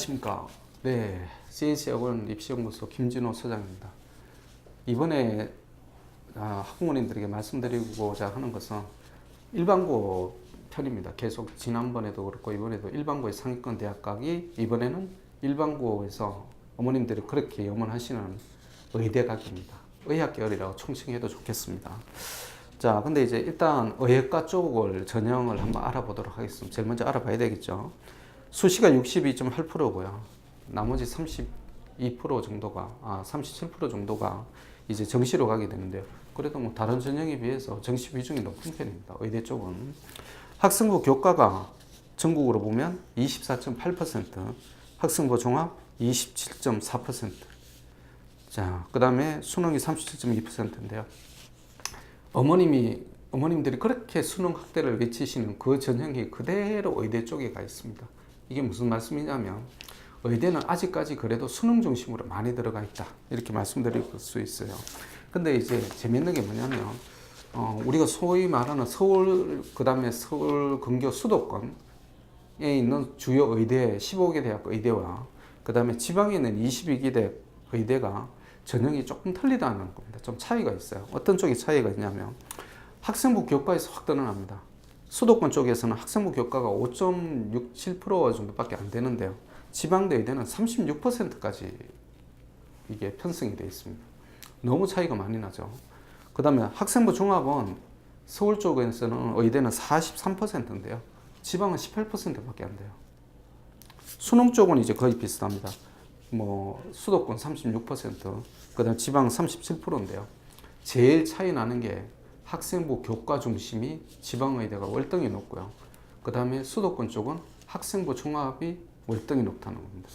안녕하십니까. 네, CNC학원 입시연구소 김진호 소장입니다. 이번에 학부모님들에게 말씀드리고자 하는 것은 일반고 편입니다. 계속 지난번에도 그렇고 이번에도 일반고의 상위권 대학 가기, 이번에는 일반고에서 어머님들이 그렇게 염원하시는 의대학입니다. 의학계열이라고 총칭해도 좋겠습니다. 자, 근데 이제 일단 의학과 쪽을 전형을 한번 알아보도록 하겠습니다. 제일 먼저 알아봐야 되겠죠. 수시가 62.8%고요. 나머지 32% 정도가, 37% 정도가 이제 정시로 가게 되는데요. 그래도 뭐 다른 전형에 비해서 정시 비중이 높은 편입니다. 의대 쪽은. 학생부 교과가 전국으로 보면 24.8%, 학생부 종합 27.4%. 자, 그 다음에 수능이 37.2%인데요. 어머님들이 그렇게 수능 학대를 외치시는 그 전형이 그대로 의대 쪽에 가 있습니다. 이게 무슨 말씀이냐면 의대는 아직까지 그래도 수능 중심으로 많이 들어가 있다, 이렇게 말씀드릴 수 있어요. 근데 이제 재밌는 게 뭐냐면 우리가 소위 말하는 서울, 그 다음에 서울 근교 수도권에 있는 주요 의대 15개 대학 의대와 그 다음에 지방에 있는 22개 대학 의대가 전형이 조금 틀리다는 겁니다. 좀 차이가 있어요. 어떤 쪽이 차이가 있냐면 학생부 교과에서 확 드러납니다. 수도권 쪽에서는 학생부 교과가 5.67% 정도밖에 안 되는데요. 지방대 의대는 36%까지 이게 편성이 되어 있습니다. 너무 차이가 많이 나죠. 그 다음에 학생부 종합은 서울 쪽에서는 의대는 43%인데요. 지방은 18%밖에 안 돼요. 수능 쪽은 이제 거의 비슷합니다. 뭐 수도권 36%, 그 다음 지방 37%인데요. 제일 차이 나는 게 학생부 교과 중심이 지방의대가 월등히 높고요. 그 다음에 수도권 쪽은 학생부 종합이 월등히 높다는 겁니다.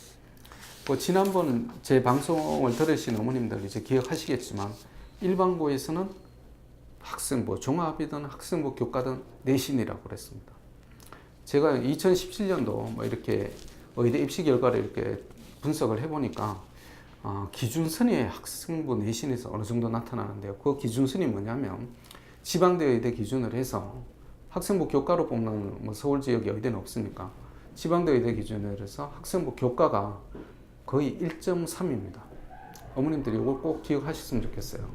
지난번 제 방송을 들으신 어머님들 이제 기억하시겠지만 일반고에서는 학생부 종합이든 학생부 교과든 내신이라고 그랬습니다. 제가 2017년도 뭐 이렇게 의대 입시 결과를 이렇게 분석을 해보니까 기준선이 학생부 내신에서 어느 정도 나타나는데요. 그 기준선이 뭐냐면 지방대 의대 기준으로 해서 학생부 교과로 뽑는 뭐 서울 지역에 의대는 없으니까 지방대 의대 기준으로 해서 학생부 교과가 거의 1.3입니다. 어머님들이 이걸 꼭 기억하셨으면 좋겠어요.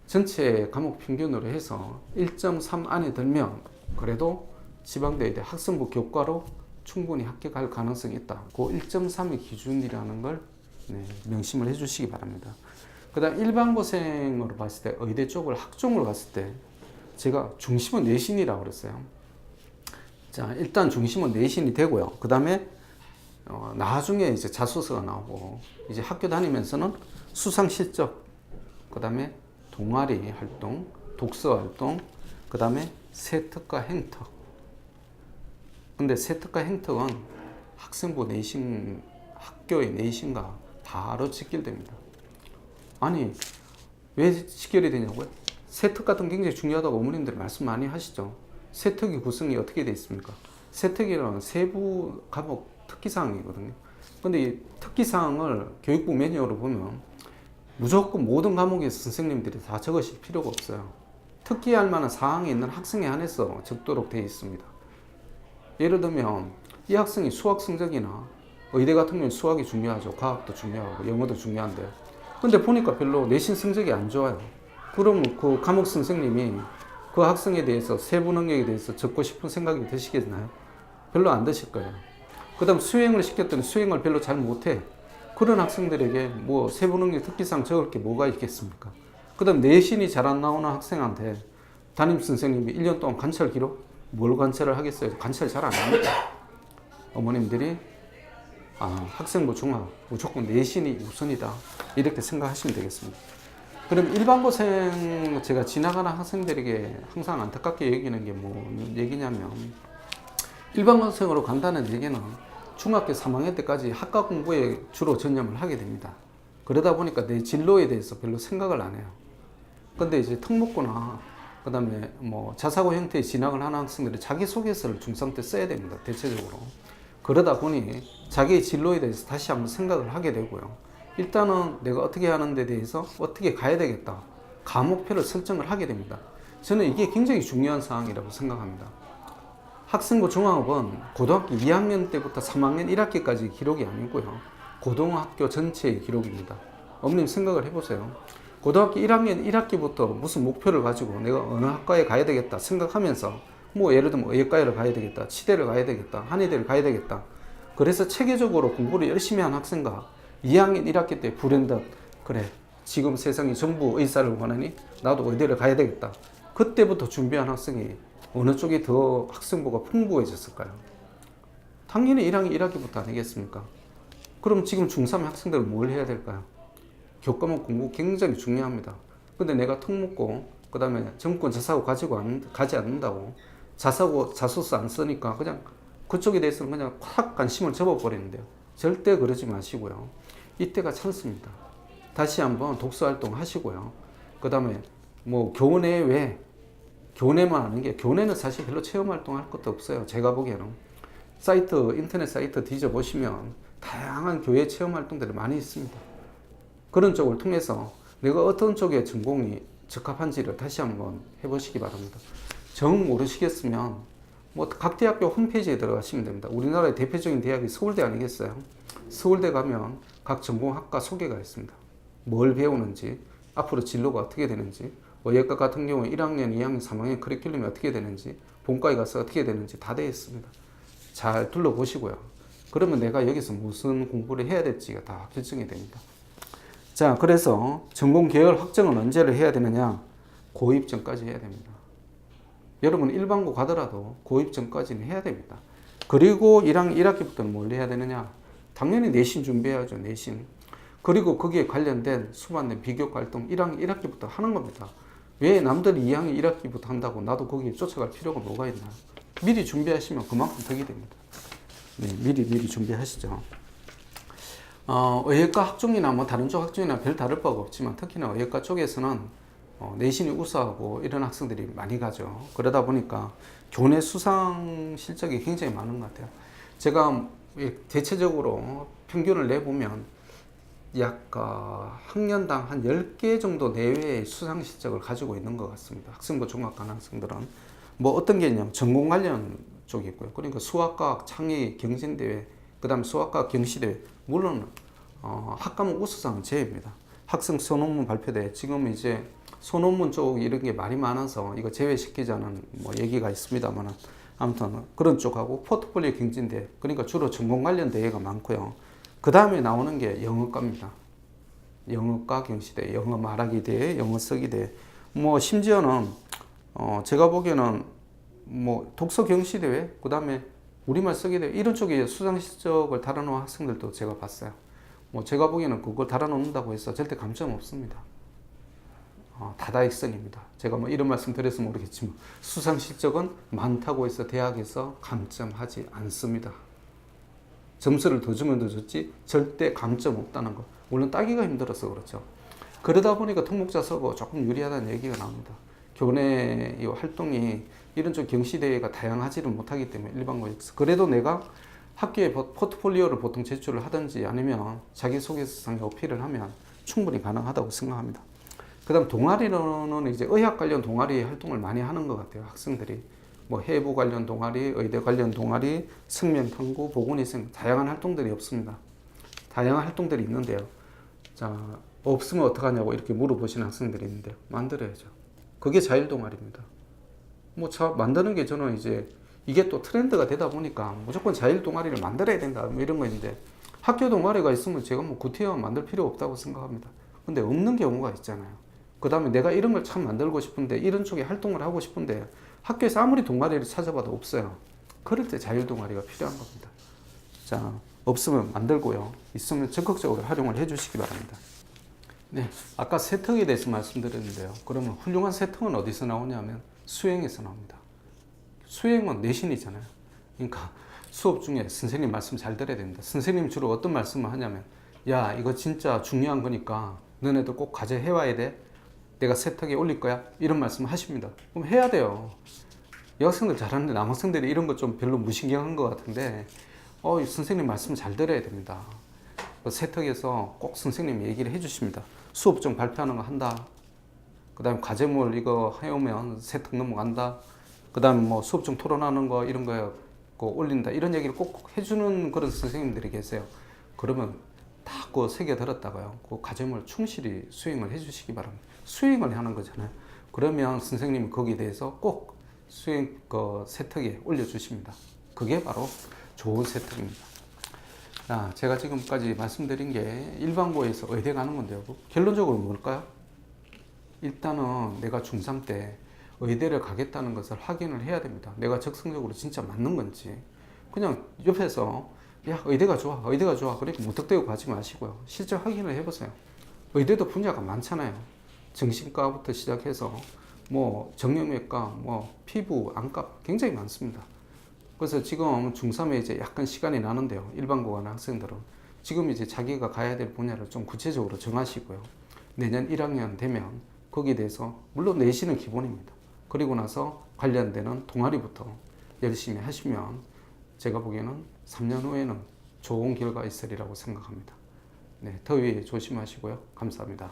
전체 과목 평균으로 해서 1.3 안에 들면 그래도 지방대 의대 학생부 교과로 충분히 합격할 가능성이 있다. 그 1.3의 기준이라는 걸 명심을 해주시기 바랍니다. 그 다음 일반고생으로 봤을 때 의대 쪽을 학종으로 갔을 때 제가 중심은 내신이라고 그랬어요. 자, 일단 중심은 내신이 되고요. 그 다음에 나중에 이제 자소서가 나오고 이제 학교 다니면서는 수상 실적, 그 다음에 동아리 활동, 독서 활동, 그 다음에 세특과 행특. 근데 세특과 행특은 학생부 내신, 학교의 내신과 바로 직결됩니다. 아니, 왜 직결이 되냐고요? 세특 같은 게 굉장히 중요하다고 어머님들이 말씀 많이 하시죠. 세특의 구성이 어떻게 되어 있습니까? 세특이라는 세부 과목 특기사항이거든요. 근데 이 특기사항을 교육부 매뉴얼로 보면 무조건 모든 과목에서 선생님들이 다 적으실 필요가 없어요. 특기할 만한 사항이 있는 학생에 한해서 적도록 되어 있습니다. 예를 들면 이 학생이 수학 성적이나 의대 같은 경우는 수학이 중요하죠. 과학도 중요하고 영어도 중요한데 근데 보니까 별로 내신 성적이 안 좋아요. 그러면 그 과목 선생님이 그 학생에 대해서 세부 능력에 대해서 적고 싶은 생각이 드시겠나요? 별로 안 드실 거예요. 그 다음 수행을 시켰더니 수행을 별로 잘 못해. 그런 학생들에게 뭐 세부 능력 특기사항 적을 게 뭐가 있겠습니까? 그 다음 내신이 잘 안 나오는 학생한테 담임 선생님이 1년 동안 관찰 기록? 뭘 관찰을 하겠어요? 관찰 잘 안 합니다. 어머님들이 학생부 종합 무조건 내신이 우선이다, 이렇게 생각하시면 되겠습니다. 그럼 일반고생, 제가 지나가는 학생들에게 항상 안타깝게 여기는 게 뭐 얘기냐면 일반고생으로 간다는 얘기는 중학교 3학년 때까지 학과 공부에 주로 전념을 하게 됩니다. 그러다 보니까 내 진로에 대해서 별로 생각을 안 해요. 근데 이제 특목고나 그 다음에 뭐 자사고 형태의 진학을 하는 학생들이 자기소개서를 중3 때 써야 됩니다. 대체적으로. 그러다 보니 자기의 진로에 대해서 다시 한번 생각을 하게 되고요. 일단은 내가 어떻게 하는 데 대해서 어떻게 가야 되겠다, 과목표를 설정을 하게 됩니다. 저는 이게 굉장히 중요한 사항이라고 생각합니다. 학생부 종합은 고등학교 2학년 때부터 3학년 1학기까지 기록이 아니고요. 고등학교 전체의 기록입니다. 어머님 생각을 해보세요. 고등학교 1학년 1학기부터 무슨 목표를 가지고 내가 어느 학과에 가야 되겠다 생각하면서 뭐 예를 들면 의예과를 가야 되겠다, 치대를 가야 되겠다, 한의대를 가야 되겠다. 그래서 체계적으로 공부를 열심히 한 학생과 2학년 1학기 때 불현듯 그래 지금 세상이 전부 의사를 원하니 나도 의대를 가야 되겠다. 그때부터 준비한 학생이 어느 쪽이 더 학생부가 풍부해졌을까요? 당연히 1학년 1학기부터 아니겠습니까? 그럼 지금 중3 학생들은 뭘 해야 될까요? 교과목 공부 굉장히 중요합니다. 근데 내가 턱 묶고 그 다음에 정권 자사고 가지 않는다고 자사고 자소서 안 쓰니까 그냥 그쪽에 대해서는 그냥 확 관심을 접어버리는데요. 절대 그러지 마시고요. 이때가 찬스입니다. 다시 한번 독서활동 하시고요. 그 다음에 뭐 교내 외 교내만 하는 게 교내는 사실 별로 체험활동 할 것도 없어요. 제가 보기에는 인터넷 사이트 뒤져보시면 다양한 교회 체험활동들이 많이 있습니다. 그런 쪽을 통해서 내가 어떤 쪽에 전공이 적합한지를 다시 한번 해보시기 바랍니다. 정 모르시겠으면 뭐 각 대학교 홈페이지에 들어가시면 됩니다. 우리나라의 대표적인 대학이 서울대 아니겠어요? 서울대 가면 각 전공학과 소개가 있습니다. 뭘 배우는지, 앞으로 진로가 어떻게 되는지, 의예과 같은 경우에 1학년, 2학년, 3학년 커리큘럼이 어떻게 되는지, 본과에 가서 어떻게 되는지 다 되어 있습니다. 잘 둘러보시고요. 그러면 내가 여기서 무슨 공부를 해야 될지가 다 결정이 됩니다. 자, 그래서 전공 계열 확정은 언제를 해야 되느냐? 고2 전까지 해야 됩니다. 여러분 일반고 가더라도 고2 전까지는 해야 됩니다. 그리고 1학년 1학기부터는 뭘 해야 되느냐? 당연히 내신 준비해야죠, 내신. 그리고 거기에 관련된 수반된 비교과 활동 1학년 1학기부터 하는 겁니다. 왜 남들이 2학년 1학기부터 한다고 나도 거기에 쫓아갈 필요가 뭐가 있나요? 미리 준비하시면 그만큼 덕이 됩니다. 네, 미리 준비하시죠. 의예과 학종이나 뭐 다른 쪽 학종이나 별 다를 바가 없지만 특히나 의예과 쪽에서는 내신이 우수하고 이런 학생들이 많이 가죠. 그러다 보니까 교내 수상 실적이 굉장히 많은 것 같아요. 제가 대체적으로 평균을 내보면 약 학년당 한 10개 정도 내외의 수상 실적을 가지고 있는 것 같습니다. 학생부 종합관 학생들은 뭐 어떤 게 있냐면 전공 관련 쪽이 있고요. 그러니까 수학과학 창의 경진대회, 그 다음에 수학과학 경시대회, 물론 학과목 우수상은 제외입니다. 학생 소논문 발표대, 지금 이제 소논문 쪽 이런 게 많이 많아서 이거 제외시키자는 뭐 얘기가 있습니다만 아무튼 그런 쪽하고 포트폴리오 경진대회, 그러니까 주로 전공 관련 대회가 많고요. 그 다음에 나오는 게 영어과입니다. 영어과 경시대, 영어 말하기 대회, 영어 쓰기 대회. 뭐 심지어는 제가 보기에는 뭐 독서 경시 대회, 그 다음에 우리말 쓰기 대회 이런 쪽에 수상 실적을 달아놓은 학생들도 제가 봤어요. 뭐 제가 보기에는 그걸 달아놓는다고 해서 절대 감점 없습니다. 다다익선입니다. 제가 뭐 이런 말씀 드려서 모르겠지만 수상 실적은 많다고 해서 대학에서 감점하지 않습니다. 점수를 더 주면 더 좋지 절대 감점 없다는 거. 물론 따기가 힘들어서 그렇죠. 그러다 보니까 통목자 서고 조금 유리하다는 얘기가 나옵니다. 교내 이 활동이 이런 쪽 경시대회가 다양하지는 못하기 때문에 일반고에서 그래도 내가 학교에 포트폴리오를 보통 제출을 하든지 아니면 자기소개서상에 어필을 하면 충분히 가능하다고 생각합니다. 그 다음 동아리로는 이제 의학 관련 동아리 활동을 많이 하는 것 같아요. 학생들이 뭐 해부 관련 동아리, 의대 관련 동아리, 생명탐구, 보건위생 다양한 활동들이 없습니다. 다양한 활동들이 있는데요. 자, 없으면 어떡하냐고 이렇게 물어보시는 학생들이 있는데요. 만들어야죠. 그게 자율동아리입니다. 뭐 만드는 게 저는 이제 이게 또 트렌드가 되다 보니까 무조건 자율동아리를 만들어야 된다 뭐 이런 거 있는데 학교 동아리가 있으면 제가 뭐 구태여 만들 필요 없다고 생각합니다. 근데 없는 경우가 있잖아요. 그 다음에 내가 이런 걸 참 만들고 싶은데 이런 쪽에 활동을 하고 싶은데 학교에서 아무리 동아리를 찾아봐도 없어요. 그럴 때 자율동아리가 필요한 겁니다. 자, 없으면 만들고요. 있으면 적극적으로 활용을 해 주시기 바랍니다. 네, 아까 세특에 대해서 말씀드렸는데요. 그러면 훌륭한 세특은 어디서 나오냐면 수행에서 나옵니다. 수행은 내신이잖아요. 그러니까 수업 중에 선생님 말씀 잘 들어야 됩니다. 선생님 주로 어떤 말씀을 하냐면 야, 이거 진짜 중요한 거니까 너네도 꼭 과제 해와야 돼. 내가 세탁에 올릴 거야. 이런 말씀을 하십니다. 그럼 해야 돼요. 여학생들 잘하는데 남학생들이 이런 거 좀 별로 무신경한 것 같은데 선생님 말씀 잘 들어야 됩니다. 세탁에서 꼭 선생님이 얘기를 해주십니다. 수업중 발표하는 거 한다. 그 다음에 과제물 이거 해오면 세탁 넘어간다. 그 다음에 뭐 수업 중 토론하는 거 이런 거 올린다 이런 얘기를 꼭 해주는 그런 선생님들이 계세요. 그러면 다 그 새겨 들었다가요. 그 과정을 충실히 수행을 해주시기 바랍니다. 수행을 하는 거잖아요. 그러면 선생님이 거기에 대해서 꼭 수행 그 세특에 올려주십니다. 그게 바로 좋은 세특입니다. 제가 지금까지 말씀드린 게 일반고에서 의대 가는 건데요. 결론적으로 뭘까요? 일단은 내가 중3 때 의대를 가겠다는 것을 확인을 해야 됩니다. 내가 적성적으로 진짜 맞는 건지. 그냥 옆에서 야 의대가 좋아 의대가 좋아 그렇게 무턱대고 가지 마시고요. 실제 확인을 해보세요. 의대도 분야가 많잖아요. 정신과부터 시작해서 뭐 정형외과, 뭐 피부, 안과 굉장히 많습니다. 그래서 지금 중3에 이제 약간 시간이 나는데요. 일반고 가는 학생들은 지금 이제 자기가 가야 될 분야를 좀 구체적으로 정하시고요. 내년 1학년 되면 거기에 대해서 물론 내신은 기본입니다. 그리고 나서 관련되는 동아리부터 열심히 하시면 제가 보기에는 3년 후에는 좋은 결과 있으리라고 생각합니다. 네, 더위 조심하시고요. 감사합니다.